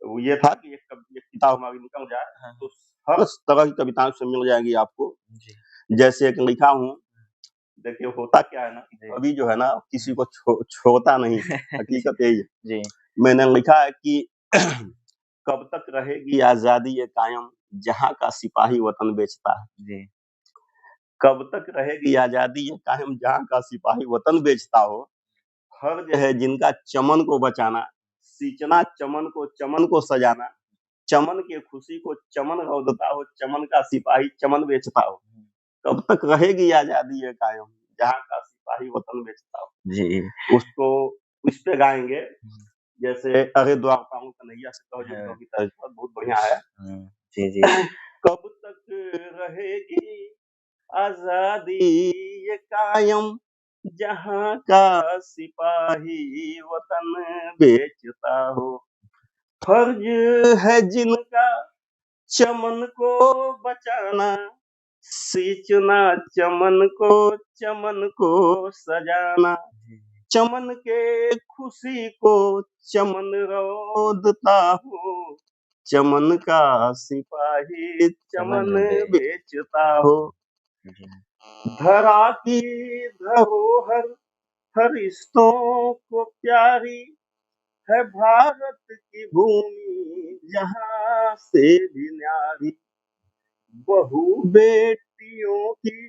वो ये था कि एक किताब हमारी निकल जाए, हाँ, तो हर तरह की कविताएँ उसमें मिल जाएँगी आपको। जी, जैसे एक लिखा हूँ, देखिए होता क्या है ना कि जी। कवि जो है ना किसी हुँ। को छोड़ता नहीं है, हकीकत यही है। जी, मैंने लिखा है कि कब तक रहेगी आज़ादी ये कायम, जहाँ का सिपाही वतन बेचता है। जी। कब तक रहेगी आज़ादी ये कायम, जहाँ का सिपाही वतन बेचता हो। फर्ज है जिनका चमन को बचाना, सींचना चमन को सजाना, चमन की खुशी को चमन रौंदता हो, चमन का सिपाही चमन बेचता हो। हुँ। कब तक रहेगी आज़ादी ये कायम, जहाँ का सिपाही वतन बेचता हो। जी। उसको इस पे गाएँगे, हुँ, जैसे अरे द्वारपालों कन्हैया से कहो जो हाँ। कवि तर्ज पर बहुत बढ़िया है। हुँ। जी, जी। कब तक रहेगी आज़ादी ये कायम, जहाँ का सिपाही वतन बेचता हो। फर्ज है जिनका चमन को बचाना, सींचना चमन को सजाना, जी, चमन के खुशी को चमन रौंदता हो, चमन का सिपाही चमन चमन बे बेचता हो। जी। धरा की धरोहर फरिश्तों को प्यारी है भारत की भूमि, जहाँ से भी न्यारी बहू बेटियों की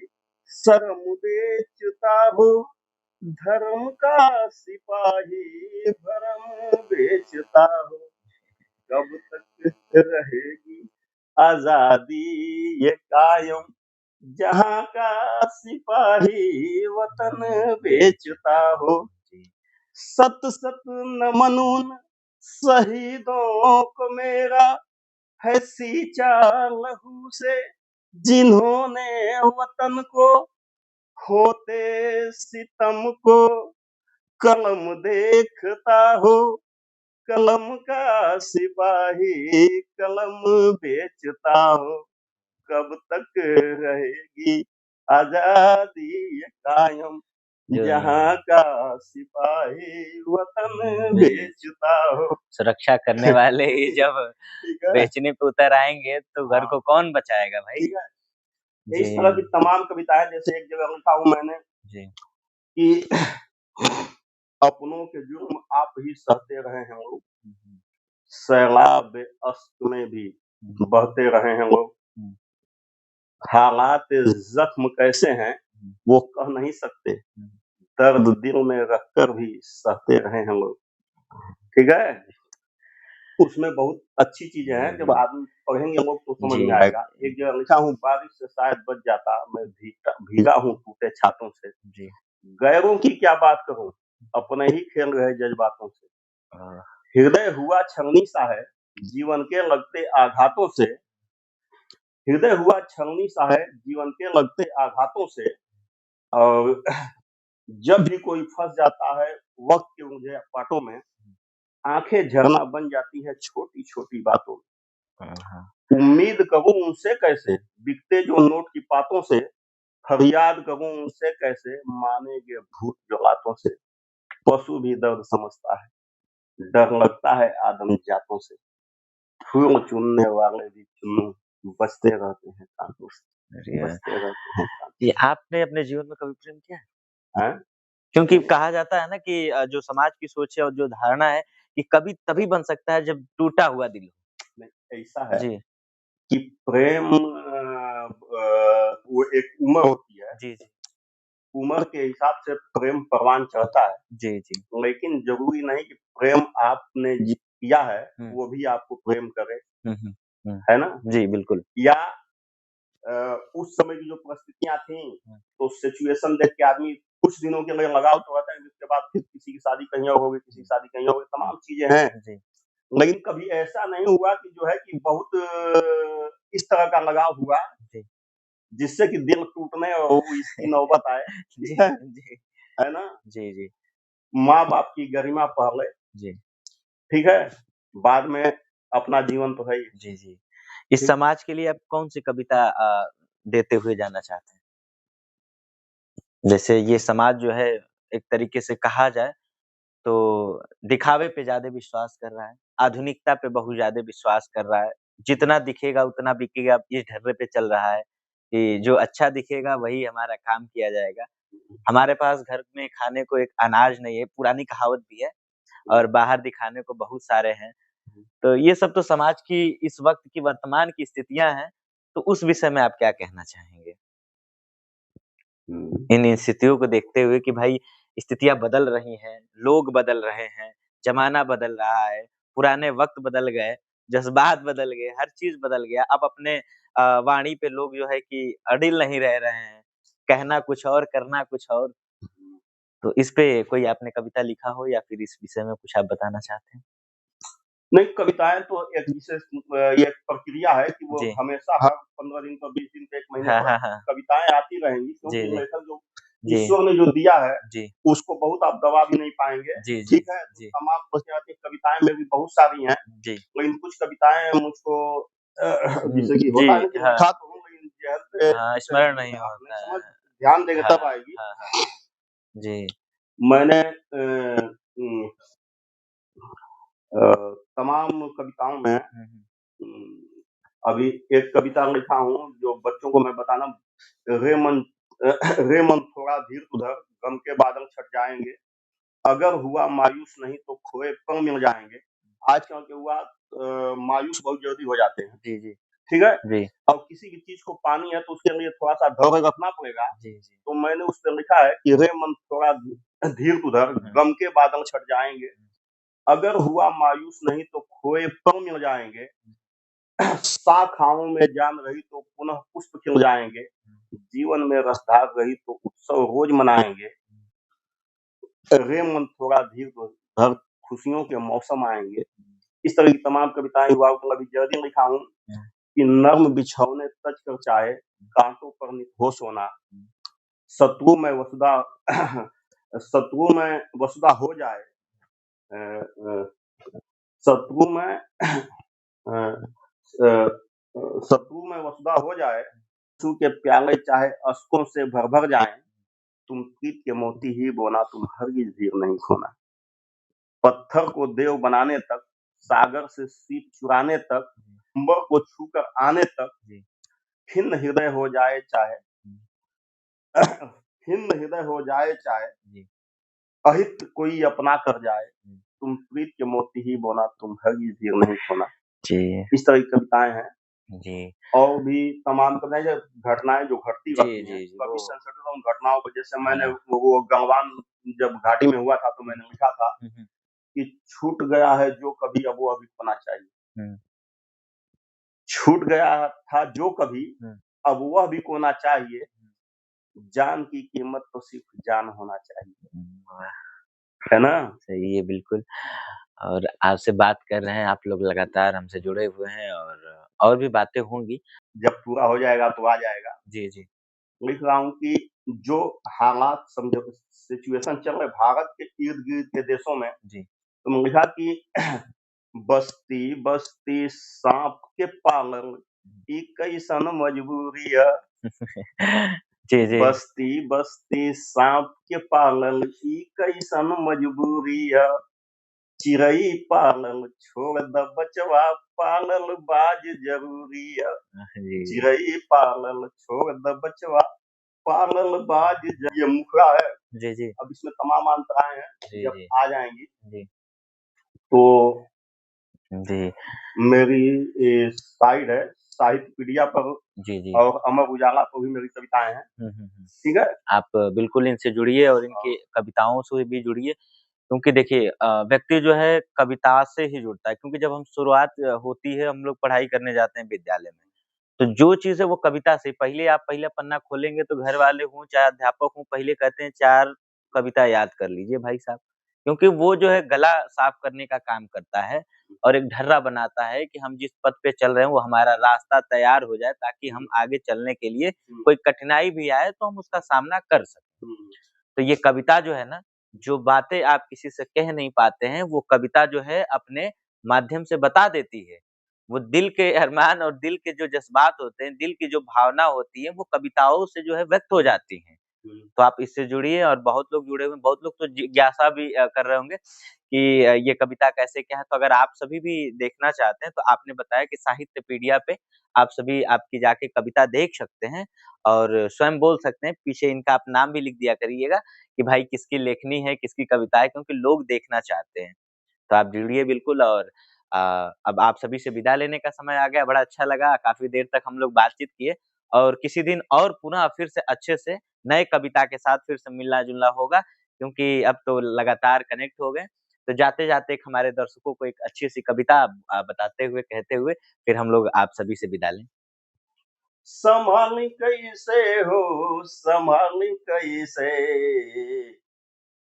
शर्म बेचता हो, धर्म का सिपाही भरम बेचता हो। कब तक रहेगी आजादी ये कायम, जहाँ का सिपाही वतन बेचता हो। जी। सत सत नमन उन शहीदों को मेरा, है सींचा लहू से जिन्होंने वतन को, होते सितम को कलम देखता हो, कलम का सिपाही कलम बेचता हो, कब तक रहेगी आजादी ये कायम, जो जहाँ का सिपाही वतन बेचता हो। सुरक्षा करने वाले ही जब ठीक है, बेचने पे उतर आएँगे तो घर हाँ, को कौन बचाएगा भाई? ठीक है। इस तरह की जी, तमाम कविताएं, जैसे एक जगह लिखा हूँ मैंने जी। कि अपनों के जुर्म आप ही सहते रहे हैं लोग, हुँ, हुँ, सैलाब अश्क में भी हुँ, बहते रहे हैं लोग, हुँ, हालात जख्म कैसे हैं हुँ, वो कह नहीं सकते, हुँ। दर्द दिल में रखकर भी सहते रहे हैं लोग। ठीक है, उसमें बहुत अच्छी चीजें हैं, जब आदमी पढ़ेंगे लोग तो समझ जी, में आएगा। एक जगह लिखा हूँ, बारिश से शायद बच जाता मैं भीगा भीगा हूँ टूटे छातों से, जी। गैरों की क्या बात करूं, अपने ही खेल रहे जज्बातों से, अ, हृदय हुआ छलनी सा है जीवन के लगते आघातों से, हृदय हुआ छलनी सा है जीवन के लगते आघातों से, और जब भी कोई फंस जाता है वक्त के मुझे पाटों में, आंखें झरना बन जाती है छोटी छोटी बातों हाँ। में, उम्मीद करूं उनसे कैसे बिकते जो नोट की पातों से, फरियाद करूं उनसे कैसे मानेंगे भूत जलातों से, पशु भी दर्द समझता है, डर लगता है आदम जातों से, फूल चुनने वाले भी चुन्नू बचते रहते हैं कांटों से, अरे! बचते रहते हैं कांटों ये से। आपने अपने जीवन में कभी प्रेम किया है? हैं? क्योंकि कहा जाता है ना कि जो समाज की सोच है और जो धारणा है कि कभी तभी बन सकता है जब टूटा हुआ दिल हो। नहीं, ऐसा है जी। कि प्रेम वो एक उम्र होती है, जी, जी। उम्र के हिसाब से प्रेम परवान चढ़ता है, जी, जी। लेकिन ज़रूरी नहीं कि प्रेम आपने किया है, हुँ। वो भी आपको प्रेम करे, हुँ, हुँ, हुँ। है ना? जी, बिल्कुल। या उस समय की जो परिस्थितियाँ थीं, हुँ। तो सिचुएशन देख के आदमी कुछ दिनों के लिए लगाव तो रहता है, जिसके बाद फिर किसी की शादी कहीं और हो गई, किसी की हुँ, शादी कहीं और हो गई, हुँ। तमाम चीज़ें हैं। जी। लेकिन कभी ऐसा नहीं हुआ कि जो है कि बहुत इस तरह का लगाव हुआ, जी। जिससे कि दिल टूटने और वो इसकी नौबत आए, जी, ठीक है? जी। है ना? जी, जी। माँ-बाप की गरिमा पहले, जी। ठीक है? बाद में अपना जीवन तो है ही, जी, जी। इस ठीक। समाज के लिए आप कौन-सी कविता देते हुए जाना चाहते हैं? जैसे ये समाज जो है एक तरीके से कहा जाए तो दिखावे पे ज़्यादा विश्वास कर रहा है, आधुनिकता पे बहुत ज़्यादा विश्वास कर रहा है। जितना दिखेगा उतना बिकेगा इस ढर्रे पे चल रहा है कि जो अच्छा दिखेगा वही हमारा काम किया जाएगा। हमारे पास घर में खाने को एक अनाज नहीं है, पुरानी कहावत भी है और बाहर दिखाने को बहुत सारे हैं। तो ये सब तो समाज की इस वक़्त की वर्तमान की स्थितियाँ हैं, तो उस विषय में आप क्या कहना चाहेंगे? हुँ। इन स्थितियों को देखते हुए कि भाई स्थितियाँ बदल रही हैं, लोग बदल रहे हैं, ज़माना बदल रहा है, पुराने वक़्त बदल गए, जज़्बात बदल गए, हर चीज़ बदल गया। अब अपने वाणी पे लोग जो है कि अडिल नहीं रह रहे हैं, कहना कुछ और, करना कुछ और। तो इस पे कोई आपने कविता लिखा हो या फिर इस विषय में कुछ आप बताना चाहते हैं? नहीं, कविताएँ तो एक विशेष ये एक प्रक्रिया है कि वो जी। हमेशा हर 15 दिन पर, 20 दिन पे, 1 महीने हाँ, पर हाँ, हाँ। कविताएँ आती रहेंगी, जी, क्योंकि जी। लेखक जो जी, ईश्वर ने जो दिया है, जी। उसको बहुत आप दबा भी नहीं पाएँगे, जी, जी, ठीक है? तो जी, तमाम प्रकार कविताएँ में भी बहुत सारी हैं, जी। लेकिन कुछ कविताएँ मुझको हुँ, जैसे कि जी, होता है ना कि हाँ। लिखा तो हूँ, लेकिन ज़हन पे हाँ, से स्मरण जो नहीं है आप नहीं होता समझ, है। ध्यान देंगे हाँ, तब आएगी। हाँ, हाँ। जी। मैंने तमाम कविताओं में हुँ, हुँ। अभी एक कविता लिखा हूँ जो बच्चों को मैं बताना, रे मन रे मन थोड़ा धीर उधर, गम के बादल छट जाएँगे, अगर हुआ मायूस नहीं तो खोए पल मिल जाएँगे। आजकल के युवा मायूस बहुत जल्दी हो जाते हैं, जी, जी। ठीक है? जी। और किसी भी चीज़ को पानी है तो उसके लिए थोड़ा-सा धैर्य रखना पड़ेगा। जी, जी। तो मैंने उस पे लिखा है कि रे मन थोड़ा धीर उधर, हुँ, गम के बादल छट जाएँगे, अगर हुआ मायूस नहीं तो खोए पल मिल जाएँगे। शाखाओं में जान रही तो पुनः पुष्प खिल जाएँगे, जीवन में रसधार रही तो उत्सव रोज मनाएँगे, रे मन थोड़ा धीर धर, खुशियों के मौसम आएँगे, इस तरह की तमाम कविताएं युवाओं के लिए जर्दी में लिखा हूँ कि नर्म बिछौने तज कर चाहे कांटों पर नित हो सोना, शत्रु में वसुधा शत्रु में वसुधा हो जाए, शत्रु में शत्रु में वसुधा हो जाए, आंसू के प्याले चाहे अश्कों से भर भर जाए, तुम प्रीत के मोती ही बोना, तुम हरगिज हीर नहीं खोना। पत्थर को देव बनाने तक, सागर से सीप चुराने तक, अंबर को छूकर आने तक, खिन्न हृदय हो जाए चाहे खिन्न हृदय हो जाए चाहे, अहित कोई अपना कर जाए, तुम प्रीत के मोती ही बोना, तुम हरगिज हीर नहीं खोना। जी। इस तरह की कविताएं हैं जी। और भी तमाम घटनाएं जो घटती जी, रहती हैं, जी, जी, कभी वो संकट उन घटनाओं को, जैसे मैंने हाँ। वो गलवान जब घाटी में हुआ था तो मैंने लिखा था कि छूट गया है जो कभी अब वो अभी होना चाहिए, हुँ, छूट गया था जो कभी हुँ। अब वह भी होना चाहिए, जान की कीमत तो सिर्फ जान होना चाहिए, वाह! है ना? सही है बिल्कुल। और आपसे बात कर रहे हैं, आप लोग लगातार हमसे जुड़े हुए हैं और भी बातें होंगी। जब पूरा हो जाएगा तो आ जाएगा। जी, जी। लिख रहा हूँ कि जो हालात समझो सिचुएशन चल रहे भारत के इर्द-गिर्द के देशों में, जी। तो मैंने लिखा कि बस्ती बस्ती साँप के पालल ई कैसन मजबूरी है। जी, जी। बस्ती बस्ती साँप के पालल ई कैसन मजबूरी है। चिड़ै पालल छोड़ द बचवा, पालल बाज जरूरी है। जी। चिड़ै पालल छोड़ द बचवा, पालल बाज ये मुखड़ा है। जी, जी। अब इसमें तमाम अंतराएं हैं, जी, जब जी। आ जाएंगी जी। तो जी। मेरी साइट है साहित्यपीडिया पर जी, जी। और अमर उजाला पर भी मेरी कविताएं हैं। हुँ, हुँ, हुँ। ठीक है। आप बिल्कुल इनसे जुड़िए और इनकी और कविताओं से भी जुड़िए क्योंकि देखिए व्यक्ति जो है कविता से ही जुड़ता है क्योंकि जब हम शुरुआत होती है हम लोग पढ़ाई करने जाते हैं विद्यालय में, तो जो चीज़ है वो कविता से पहले आप पहला पन्ना खोलेंगे तो घर वाले हों चाहे अध्यापक हों पहले कहते हैं 4 कविता याद कर लीजिए भाई साहब। क्योंकि वो जो है गला साफ करने का काम करता है और एक ढर्रा बनाता है कि हम जिस पथ पे चल रहे हैं वो हमारा रास्ता तैयार हो जाए ताकि हम आगे चलने के लिए कोई कठिनाई भी आए तो हम उसका सामना कर सकें। तो ये कविता जो है ना, जो बातें आप किसी से कह नहीं पाते हैं, वो कविता जो है अपने माध्यम से बता देती है। वो दिल के अरमान और दिल के जो जज़्बात होते हैं, दिल की जो भावना होती है, वो कविताओं से जो है व्यक्त हो जाती हैं। तो आप इससे जुड़िए और बहुत लोग जुड़े हुए हैं, बहुत लोग तो जिज्ञासा भी कर रहे होंगे कि ये कविता कैसे क्या है? तो अगर आप सभी भी देखना चाहते हैं, तो आपने बताया कि साहित्यपीडिया पे आप सभी आपकी जाके कविता देख सकते हैं और स्वयं बोल सकते हैं। पीछे इनका आप नाम भी लिख दिया करिएगा कि भाई किसकी लेखनी है, किसकी कविता है क्योंकि लोग देखना चाहते हैं। तो आप जुड़िए बिल्कुल और अब आप सभी से विदा लेने का समय आ गया। बड़ा अच्छा लगा, काफ़ी देर तक हम लोग बातचीत किए और किसी दिन और पुनः फिर से अच्छे से नए कविता के साथ फिर से मिलना-जुलना होगा क्योंकि अब तो लगातार कनेक्ट हो गए। तो जाते-जाते एक हमारे दर्शकों को एक अच्छी-सी कविता बताते हुए, कहते हुए फिर हम लोग आप सभी से विदा लें। संभाली कैसे हो संभाली कैसे,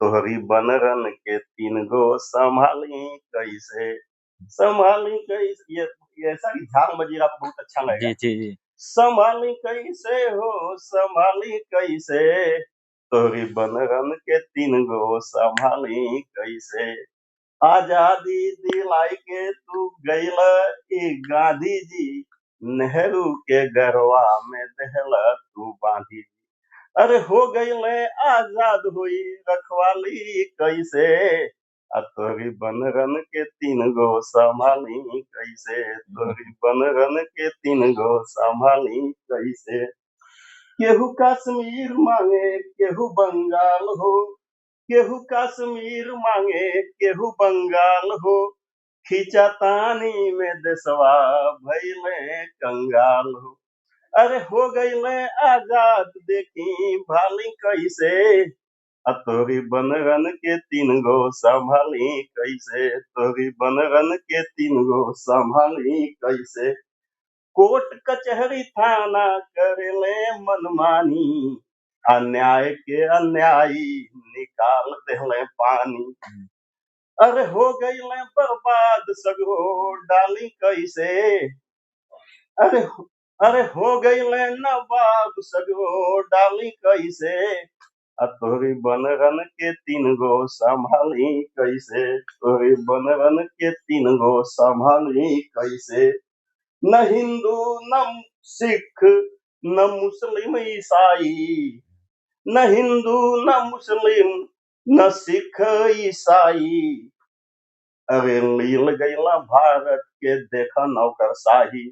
तोहरी बनरन के 3 गो संभाली कैसे, संभाली कैसे ये ऐसा ही ध्यान बजेगा तो बहुत अच्छा लगेगा। जी, जी, जी। संभाली कैसे हो संभाली कैसे, तोहरी बनरन के 3 गो संभाली कैसे, आजादी दिलाई के तू गइल ई गांधी जी, नेहरू के गरवा में देहला तू बांधी। अरे हो गइले आजाद हुई रखवाली कैसे, तोहरी बनरन के 3 गो संभाली कैसे, तोहरी बनरन के 3 गो संभाली कैसे। केहू कश्मीर मांगे केहू बंगाल हो, केहू कश्मीर मांगे केहू बंगाल हो, खींचतानी में देशवा भइले कंगाल हो। अरे हो गइले आजाद देखी भाली कैसे, तोहरी बनरन के 3 गो संभाली कैसे, तोहरी बनरन के 3 गो संभाली कैसे। कोर्ट कचहरी थाना करेले मनमानी, अन्याय के अन्यायी निकाल देले पानी। अरे हो गइले बर्बाद सगरो डाली कैसे, अरे अरे हो गइले नवाब सगरो डाली कैसे, तोहरी बनरन के तीन गो संभाली कैसे, तोहरी बनरन के तीन गो संभाली कैसे। न हिंदू न सिख न मुस्लिम ईसाई, न हिंदू न मुस्लिम न सिख ईसाई, अरे लील गैला भारत के देखा नौकरशाही,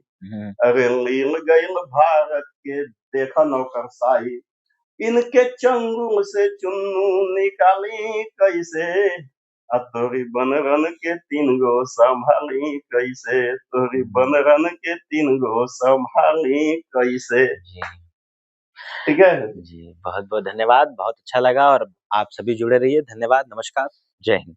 अरे लील गैल भारत के देखा नौकरशाही, इनके चंगुल से चुन्नू निकाली कैसे, तोरी बनरन के तीन गो संभाली कैसे, तोरी बनरन के तीन गो संभाली कैसे। जी। ठीक है। जी, बहुत-बहुत धन्यवाद। बहुत अच्छा लगा और आप सभी जुड़े रहिए। धन्यवाद, नमस्कार, जय हिंद।